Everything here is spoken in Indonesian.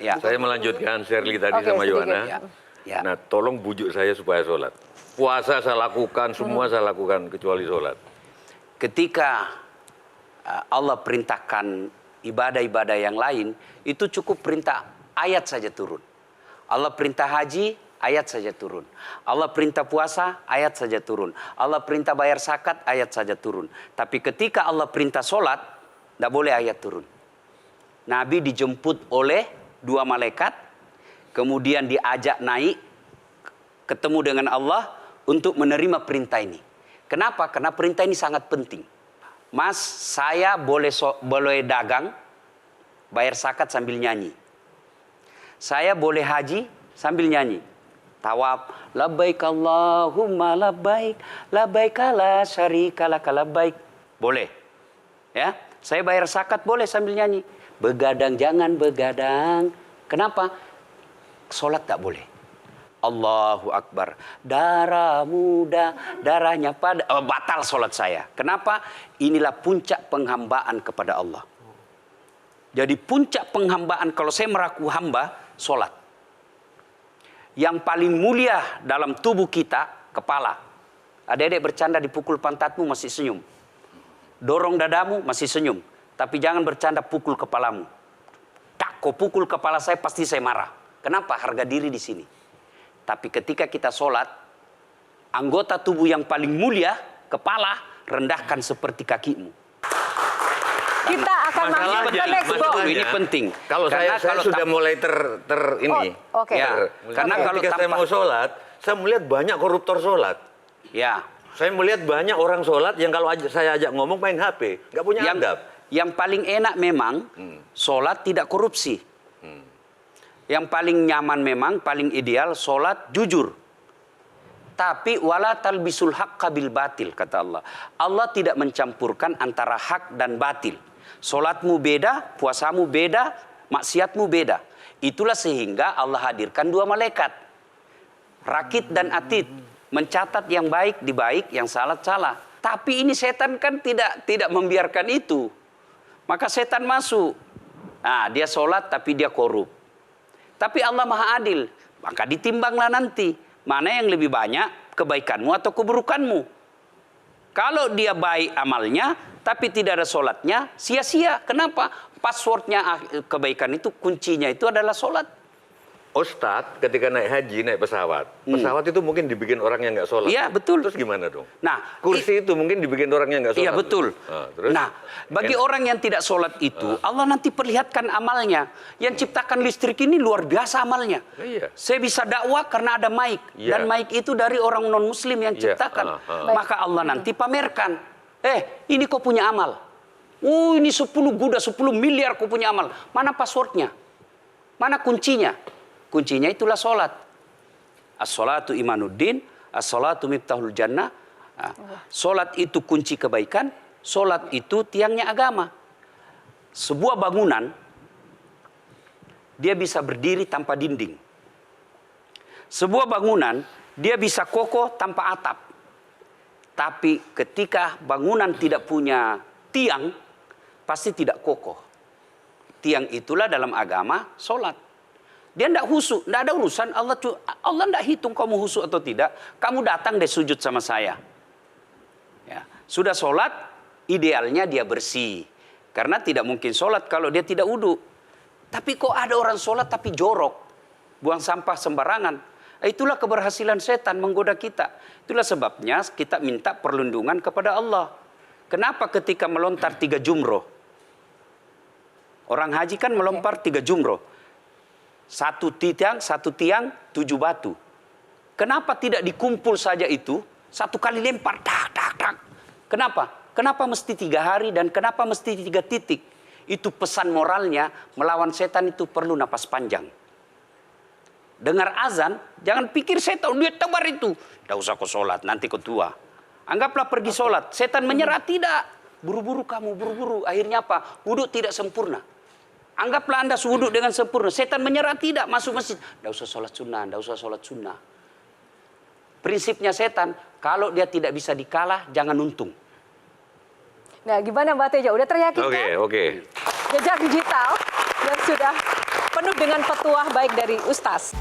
Ya. Saya melanjutkan Shirley tadi sama Yohana. Ya. Nah, tolong bujuk saya supaya sholat. Puasa saya lakukan, semua saya lakukan kecuali sholat. Ketika Allah perintahkan ibadah-ibadah yang lain, itu cukup perintah ayat saja turun. Allah perintah haji, ayat saja turun. Allah perintah puasa, ayat saja turun. Allah perintah bayar zakat, ayat saja turun. Tapi ketika Allah perintah sholat, tidak boleh ayat turun. Nabi dijemput oleh 2 malaikat, kemudian diajak naik, ketemu dengan Allah untuk menerima perintah ini. Kenapa? Karena perintah ini sangat penting. Mas, saya boleh dagang, bayar zakat sambil nyanyi. Saya boleh haji sambil nyanyi. Tawaf, labbaik Allahumma labbaik, labbaik la syarika lak labbaik. Boleh. Ya, saya bayar zakat boleh sambil nyanyi. Begadang jangan begadang. Kenapa? Sholat tak boleh. Allahu Akbar. Darah muda, darahnya pada batal sholat saya. Kenapa? Inilah puncak penghambaan kepada Allah. Jadi puncak penghambaan kalau saya meraku hamba, sholat. Yang paling mulia dalam tubuh kita, kepala. Adik-adik bercanda dipukul pantatmu masih senyum. Dorong dadamu masih senyum. Tapi jangan bercanda pukul kepalamu. Tak, kau pukul kepala saya pasti saya marah. Kenapa? Harga diri di sini. Tapi ketika kita sholat, anggota tubuh yang paling mulia, kepala, rendahkan seperti kakimu. Kita akan masuk ke next box. Ini penting. Kalau saya sudah mulai ini. Oke. Ya, karena kalau ketika saya mau sholat, saya melihat banyak koruptor sholat. Ya. Saya melihat banyak orang sholat yang kalau saya ajak ngomong main HP, nggak punya adab. Yang paling enak memang sholat tidak korupsi. Yang paling nyaman memang, paling ideal sholat jujur. Tapi wala talbisul haqqa bil batil, kata Allah. Allah tidak mencampurkan antara hak dan batil. Sholatmu beda, puasamu beda, maksiatmu beda. Itulah sehingga Allah hadirkan 2 malaikat. Rakit dan atid. Mencatat yang baik di baik, yang salah salah. Tapi ini setan kan tidak membiarkan itu. Maka setan masuk. Nah, dia sholat tapi dia korup. Tapi Allah Maha Adil. Maka ditimbanglah nanti. Mana yang lebih banyak, kebaikanmu atau keburukanmu. Kalau dia baik amalnya, tapi tidak ada sholatnya, sia-sia. Kenapa? Passwordnya kebaikan itu, kuncinya itu adalah sholat. Ustadz ketika naik haji, naik pesawat. Pesawat itu mungkin dibikin orang yang nggak sholat. Iya, betul. Terus gimana dong? Nah, kursi itu mungkin dibikin orang yang nggak sholat. Iya, betul. Terus? Nah, bagi orang yang tidak sholat itu, Allah nanti perlihatkan amalnya. Yang ciptakan listrik ini luar biasa amalnya. Iya. Saya bisa dakwah karena ada mic. Iya. Dan mic itu dari orang non-muslim yang ciptakan. Maka Allah nanti pamerkan. Ini kau punya amal. Ini 10 guda, 10 miliar kau punya amal. Mana passwordnya? Mana kuncinya? Kuncinya itulah sholat. As-sholatu imanuddin, as-sholatu miftahul jannah. Sholat itu kunci kebaikan, sholat itu tiangnya agama. Sebuah bangunan, dia bisa berdiri tanpa dinding. Sebuah bangunan, dia bisa kokoh tanpa atap. Tapi ketika bangunan tidak punya tiang, pasti tidak kokoh. Tiang itulah dalam agama sholat. Dia tidak husuk, tidak ada urusan. Allah tidak hitung kamu husuk atau tidak. Kamu datang deh sujud sama saya. Ya. Sudah sholat, idealnya dia bersih. Karena tidak mungkin sholat kalau dia tidak wudhu. Tapi kok ada orang sholat tapi jorok. Buang sampah sembarangan. Itulah keberhasilan setan menggoda kita. Itulah sebabnya kita minta perlindungan kepada Allah. Kenapa ketika melontar 3 jumroh? Orang haji kan melempar 3 jumroh. 1 tiang, 7 batu. Kenapa tidak dikumpul saja itu? 1 kali lempar, tak, tak, tak. Kenapa? Kenapa mesti 3 hari dan kenapa mesti 3 titik? Itu pesan moralnya, melawan setan itu perlu napas panjang. Dengar azan, jangan pikir setan, dia tebar itu. Tidak usah kau sholat, nanti kau tua. Anggaplah pergi sholat, setan menyerah, tidak. Buru-buru kamu, buru-buru. Akhirnya apa? Wudhu tidak sempurna. Anggaplah Anda wudhu dengan sempurna. Setan menyerah, tidak. Masuk masjid. Tidak usah sholat sunnah. Tidak usah sholat sunnah. Prinsipnya setan, kalau dia tidak bisa dikalah, jangan untung. Nah, gimana Mbak Teja? Udah teryakinkan? Oke. Jejak digital yang sudah penuh dengan petuah baik dari Ustaz.